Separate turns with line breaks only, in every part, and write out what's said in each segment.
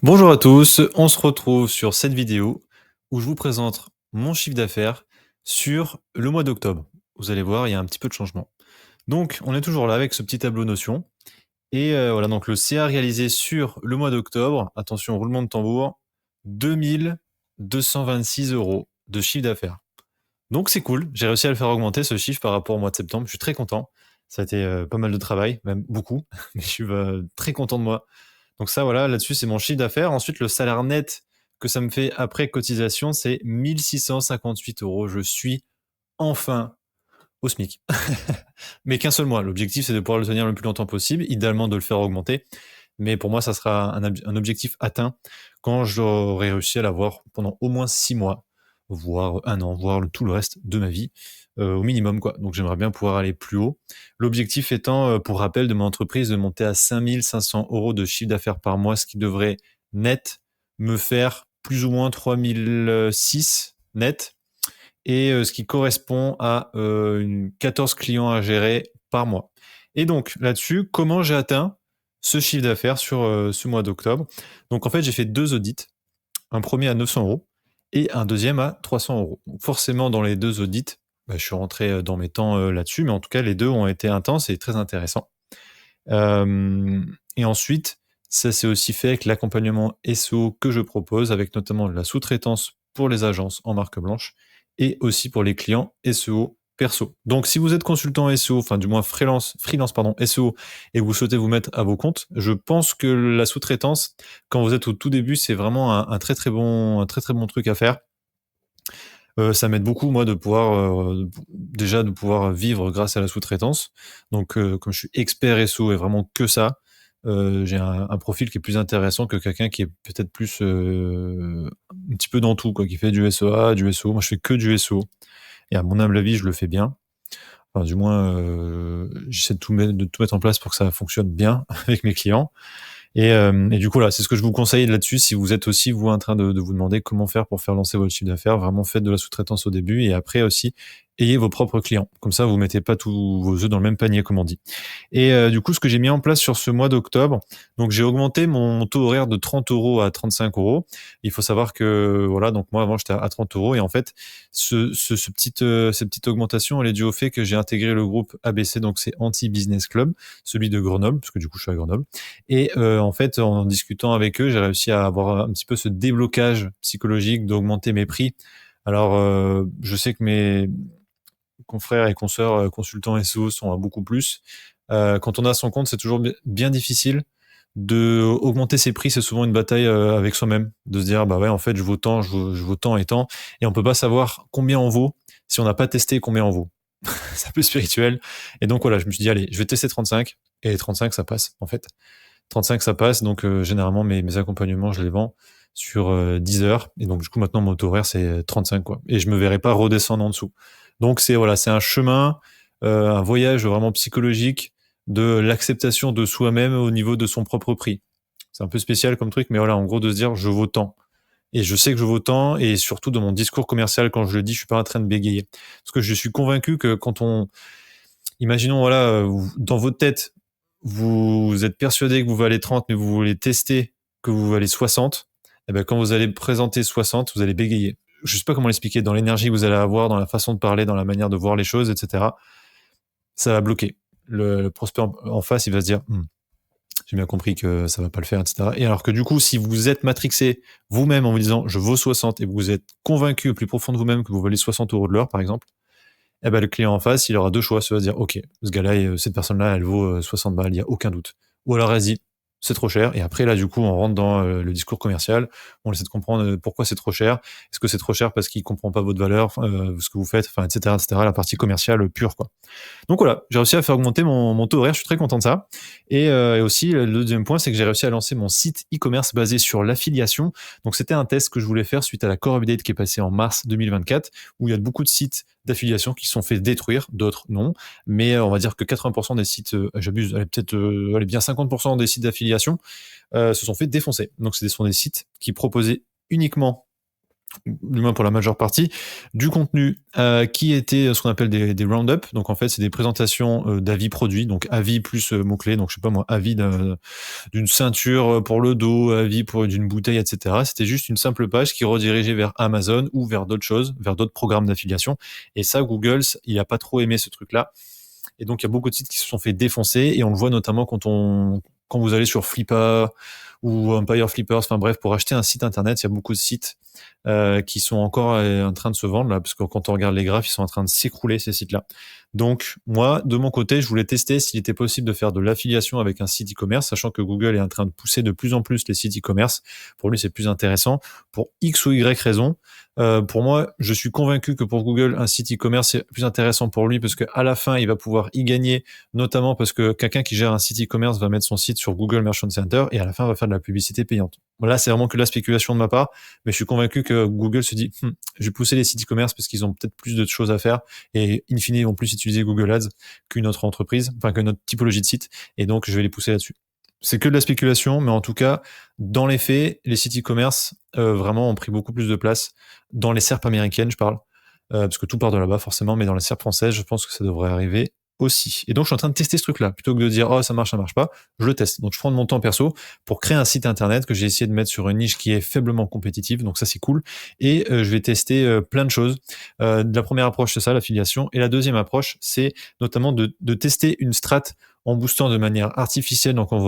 Bonjour à tous, on se retrouve sur cette vidéo où je vous présente mon chiffre d'affaires sur le mois d'octobre. Vous allez voir, il y a un petit peu de changement. Donc, on est toujours là avec ce petit tableau Notion. Et voilà, donc le CA réalisé sur le mois d'octobre, attention, roulement de tambour, 2 226 € de chiffre d'affaires. Donc c'est cool, j'ai réussi à le faire augmenter ce chiffre par rapport au mois de septembre, je suis très content. Ça a été pas mal de travail, même beaucoup, mais je suis très content de moi. Donc ça, voilà, là-dessus, c'est mon chiffre d'affaires. Ensuite, le salaire net que ça me fait après cotisation, c'est 1 658 €. Je suis enfin au SMIC. Mais qu'un seul mois. L'objectif, c'est de pouvoir le tenir le plus longtemps possible, idéalement de le faire augmenter. Mais pour moi, ça sera un objectif atteint quand j'aurai réussi à l'avoir pendant au moins 6 mois, voire un an, voire tout le reste de ma vie, au minimum, quoi. Donc j'aimerais bien pouvoir aller plus haut. L'objectif étant, pour rappel, de mon entreprise, de monter à 5 500 € de chiffre d'affaires par mois, ce qui devrait net me faire plus ou moins 3 006 net, et ce qui correspond à 14 clients à gérer par mois. Et donc là-dessus, comment j'ai atteint ce chiffre d'affaires sur ce mois d'octobre? Donc en fait, j'ai fait 2 audits, un premier à 900 € et un deuxième à 300 €. Donc forcément, dans les 2 audits, bah, je suis rentré dans mes temps là-dessus, mais en tout cas, les 2 ont été intenses et très intéressants. Et ensuite, ça s'est aussi fait avec l'accompagnement SEO que je propose, avec notamment de la sous-traitance pour les agences en marque blanche et aussi pour les clients SEO perso. Donc si vous êtes consultant SEO, enfin du moins freelance pardon, SEO, et que vous souhaitez vous mettre à vos comptes, je pense que la sous-traitance, quand vous êtes au tout début, c'est vraiment un très très bon truc à faire. Ça m'aide beaucoup moi de pouvoir, déjà de pouvoir vivre grâce à la sous-traitance. Donc, comme je suis expert SEO et vraiment que ça, j'ai un profil qui est plus intéressant que quelqu'un qui est peut-être plus, un petit peu dans tout quoi, qui fait du SEA, du SEO. Moi, je fais que du SEO et à mon humble avis, je le fais bien. Enfin, du moins, j'essaie de tout mettre en place pour que ça fonctionne bien avec mes clients. Et du coup, là, c'est ce que je vous conseille là-dessus. Si vous êtes aussi, vous, en train de vous demander comment faire pour faire lancer votre chiffre d'affaires, vraiment faites de la sous-traitance au début et après aussi, ayez vos propres clients. Comme ça, vous mettez pas tous vos œufs dans le même panier, comme on dit. Et du coup, ce que j'ai mis en place sur ce mois d'octobre, donc j'ai augmenté mon taux horaire de 30 € à 35 €. Il faut savoir que, voilà, donc moi, avant, j'étais à 30 € et en fait, cette petite augmentation, elle est due au fait que j'ai intégré le groupe ABC, donc c'est Anti-Business Club, celui de Grenoble, parce que du coup, je suis à Grenoble. Et en fait, en discutant avec eux, j'ai réussi à avoir un petit peu ce déblocage psychologique d'augmenter mes prix. Alors, je sais que mes confrères et consoeurs consultants SEO sont à beaucoup plus. Quand on a son compte, c'est toujours bien difficile de augmenter ses prix. C'est souvent une bataille avec soi-même, de se dire bah ouais, en fait, je vaux tant, je vaux tant et tant, et on peut pas savoir combien on vaut si on n'a pas testé combien on vaut. C'est un peu spirituel. Et donc voilà, je me suis dit allez, je vais tester 35, et 35 ça passe en fait. 35 ça passe, donc généralement mes accompagnements, je les vends sur 10 heures, et donc du coup maintenant mon taux horaire c'est 35 quoi, et je me verrai pas redescendre en dessous. Donc c'est voilà, c'est un chemin, un voyage vraiment psychologique de l'acceptation de soi-même au niveau de son propre prix. C'est un peu spécial comme truc, mais voilà, en gros de se dire: «Je vaux tant» et je sais que je vaux tant, et surtout dans mon discours commercial quand je le dis, je suis pas en train de bégayer. Parce que je suis convaincu que quand on imaginons, voilà, dans votre tête, vous êtes persuadé que vous valez 30, mais vous voulez tester que vous valez 60, et ben, quand vous allez présenter 60, vous allez bégayer. Je sais pas comment l'expliquer, dans l'énergie que vous allez avoir, dans la façon de parler, dans la manière de voir les choses, et cetera. Ça va bloquer. Le prospect en face, il va se dire: j'ai bien compris que ça va pas le faire, et cetera. Et alors que du coup, si vous êtes matrixé vous-même en vous disant: "Je vaux 60", et vous êtes convaincu au plus profond de vous-même que vous valez 60 € de l'heure, par exemple, eh ben, le client en face, il aura 2 choix. Soit se dire: «OK, ce gars-là, cette personne-là, elle vaut 60 balles, il y a aucun doute». Ou alors elle se dit: «C'est trop cher», et après là, du coup, on rentre dans le discours commercial. On essaie de comprendre pourquoi c'est trop cher. Est-ce que c'est trop cher parce qu'il comprend pas votre valeur, enfin, ce que vous faites, enfin, et cetera, et cetera. La partie commerciale pure, quoi. Donc voilà, j'ai réussi à faire augmenter mon taux horaire, je suis très content de ça. Et aussi, le deuxième point, c'est que j'ai réussi à lancer mon site e-commerce basé sur l'affiliation. Donc c'était un test que je voulais faire suite à la Core Update qui est passée en mars 2024, où il y a beaucoup de sites d'affiliation qui se sont fait détruire, d'autres non. Mais on va dire que 80% des sites, j'abuse, allez, peut-être allez, bien 50% des sites d'affiliation se sont fait défoncer. Donc ce sont des sites qui proposaient uniquement du moins pour la majeure partie, du contenu qui était ce qu'on appelle des round-up. Donc en fait, c'est des présentations d'avis produits, donc avis plus mots-clés. Donc je sais pas moi, avis d'une ceinture pour le dos, avis d'une bouteille, etc. C'était juste une simple page qui redirigeait vers Amazon ou vers d'autres choses, vers d'autres programmes d'affiliation. Et ça, Google, il a pas trop aimé ce truc-là. Et donc, il y a beaucoup de sites qui se sont fait défoncer, et on le voit notamment quand vous allez sur Flippa ou Empire Flippers, enfin bref, pour acheter un site internet, il y a beaucoup de sites qui sont encore en train de se vendre là, parce que quand on regarde les graphes, ils sont en train de s'écrouler, ces sites-là. Donc, moi, de mon côté, je voulais tester s'il était possible de faire de l'affiliation avec un site e-commerce, sachant que Google est en train de pousser de plus en plus les sites e-commerce. Pour lui, c'est plus intéressant. Pour X ou Y raison. Pour moi, je suis convaincu que pour Google, un site e-commerce c'est plus intéressant pour lui parce qu'à la fin, il va pouvoir y gagner, notamment parce que quelqu'un qui gère un site e-commerce va mettre son site sur Google Merchant Center et à la fin va faire de la publicité payante. Là, c'est vraiment que la spéculation de ma part, mais je suis convaincu que Google se dit, je vais pousser les sites e-commerce parce qu'ils ont peut-être plus de choses à faire et in fine, ils vont plus utiliser Google Ads qu'une autre entreprise, enfin qu'une autre typologie de site, et donc je vais les pousser là-dessus. C'est que de la spéculation, mais en tout cas, dans les faits, les sites e-commerce vraiment ont pris beaucoup plus de place dans les SERP américaines, je parle, parce que tout part de là-bas forcément, mais dans les SERP françaises, je pense que ça devrait arriver aussi. Et donc, je suis en train de tester ce truc-là. Plutôt que de dire, oh, ça marche pas, je le teste. Donc, je prends de mon temps perso pour créer un site internet que j'ai essayé de mettre sur une niche qui est faiblement compétitive. Donc, ça, c'est cool. Et je vais tester plein de choses. La première approche, c'est ça, l'affiliation. Et la deuxième approche, c'est notamment de tester une strat en boostant de manière artificielle, donc en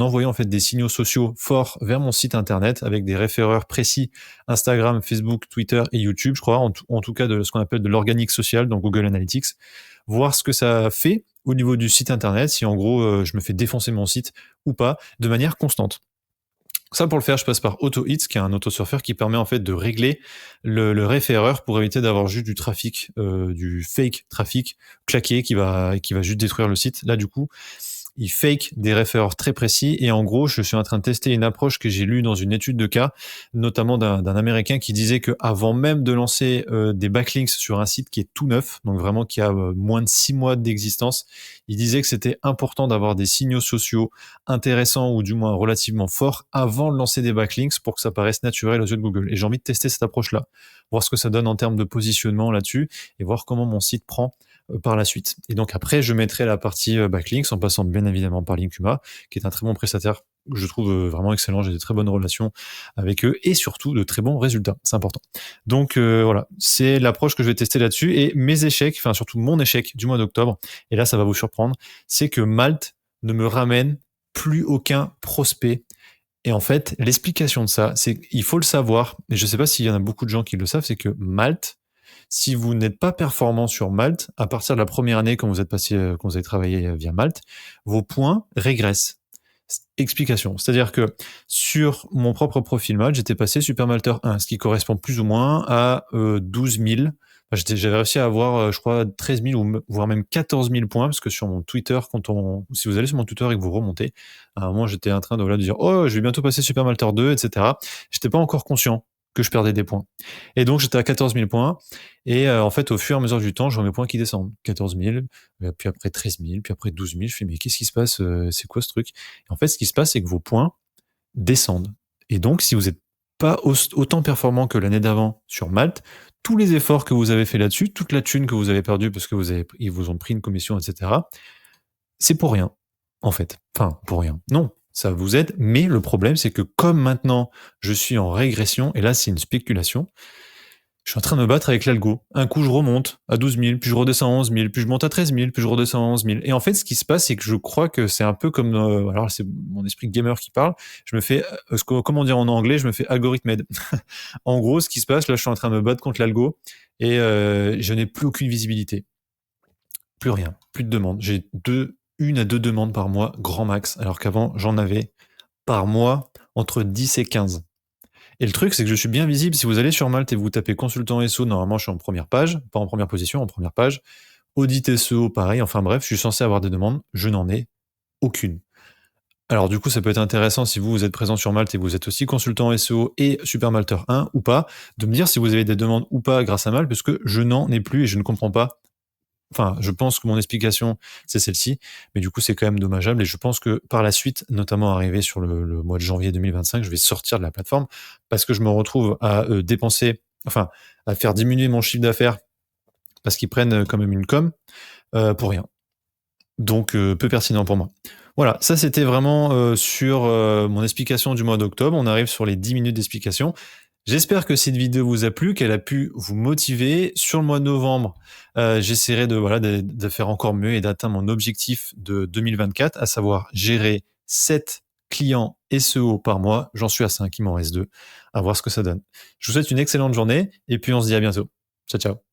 envoyant en fait des signaux sociaux forts vers mon site internet avec des référeurs précis Instagram, Facebook, Twitter et YouTube, je crois, en tout cas de ce qu'on appelle de l'organique social dans Google Analytics, voir ce que ça fait au niveau du site internet, si en gros je me fais défoncer mon site ou pas, de manière constante. Ça, pour le faire, je passe par AutoHits, qui est un autosurfeur qui permet en fait de régler le référeur pour éviter d'avoir juste du trafic, du fake trafic claqué qui va juste détruire le site. Là, du coup, il fake des référeurs très précis, et en gros, je suis en train de tester une approche que j'ai lue dans une étude de cas, notamment d'un Américain qui disait que avant même de lancer des backlinks sur un site qui est tout neuf, donc vraiment qui a moins de 6 mois d'existence, il disait que c'était important d'avoir des signaux sociaux intéressants ou du moins relativement forts avant de lancer des backlinks pour que ça paraisse naturel aux yeux de Google. Et j'ai envie de tester cette approche-là, voir ce que ça donne en termes de positionnement là-dessus et voir comment mon site prend par la suite. Et donc après, je mettrai la partie backlinks en passant bien évidemment par Linkuma, qui est un très bon prestataire que je trouve vraiment excellent. J'ai de très bonnes relations avec eux et surtout de très bons résultats. C'est important. Donc voilà, c'est l'approche que je vais tester là-dessus. Et mes échecs, enfin surtout mon échec du mois d'octobre, et là ça va vous surprendre, c'est que Malte ne me ramène plus aucun prospect. Et en fait, l'explication de ça, c'est qu'il faut le savoir, et je ne sais pas s'il y en a beaucoup de gens qui le savent, c'est que Malte, si vous n'êtes pas performant sur Malte, à partir de la première année quand vous avez travaillé via Malte, vos points régressent. Explication. C'est-à-dire que sur mon propre profil Malte, j'étais passé Super Malter 1, ce qui correspond plus ou moins à 12 000. Enfin, j'avais réussi à avoir, je crois, 13 000 ou voire même 14 000 points, parce que sur mon Twitter, si vous allez sur mon Twitter et que vous remontez, à un moment, j'étais en train de dire, oh, je vais bientôt passer Super Malter 2, etc. J'étais pas encore conscient que je perdais des points. Et donc, j'étais à 14 000 points. Et en fait, au fur et à mesure du temps, je vois mes points qui descendent. 14 000, puis après 13 000, puis après 12 000. Je fais, mais qu'est-ce qui se passe? C'est quoi ce truc? Et en fait, ce qui se passe, c'est que vos points descendent. Et donc, si vous n'êtes pas autant performant que l'année d'avant sur Malte, tous les efforts que vous avez fait là-dessus, toute la thune que vous avez perdue parce que ils vous ont pris une commission, etc., c'est pour rien, en fait. Enfin, pour rien. Non, ça vous aide, mais le problème, c'est que comme maintenant, je suis en régression, et là, c'est une spéculation, je suis en train de me battre avec l'algo. Un coup, je remonte à 12 000, puis je redescends à 11 000, puis je monte à 13 000, puis je redescends à 11 000. Et en fait, ce qui se passe, c'est que je crois que c'est un peu comme... alors, c'est mon esprit gamer qui parle. Je me fais... comment dire en anglais? Je me fais algorithmed. En gros, ce qui se passe, là, je suis en train de me battre contre l'algo, et je n'ai plus aucune visibilité. Plus rien. Plus de demandes. J'ai 1 à 2 demandes par mois, grand max, alors qu'avant, j'en avais par mois entre 10 et 15. Et le truc, c'est que je suis bien visible. Si vous allez sur Malte et vous tapez consultant SEO, normalement, je suis en première page, pas en première position, en première page. Audit SEO, pareil. Enfin bref, je suis censé avoir des demandes. Je n'en ai aucune. Alors du coup, ça peut être intéressant si vous êtes présent sur Malte et vous êtes aussi consultant SEO et Super Malter 1 ou pas, de me dire si vous avez des demandes ou pas grâce à Malte, parce que je n'en ai plus et je ne comprends pas. Enfin, je pense que mon explication, c'est celle-ci, mais du coup, c'est quand même dommageable, et je pense que par la suite, notamment arrivé sur le mois de janvier 2025, je vais sortir de la plateforme parce que je me retrouve à dépenser enfin, à faire diminuer mon chiffre d'affaires parce qu'ils prennent quand même une com pour rien. Donc, peu pertinent pour moi. Voilà, ça c'était vraiment sur mon explication du mois d'octobre. On arrive sur les 10 minutes d'explication. J'espère que cette vidéo vous a plu, qu'elle a pu vous motiver. Sur le mois de novembre, j'essaierai de faire encore mieux et d'atteindre mon objectif de 2024, à savoir gérer 7 clients SEO par mois. J'en suis à 5, il m'en reste 2. À voir ce que ça donne. Je vous souhaite une excellente journée et puis on se dit à bientôt. Ciao, ciao.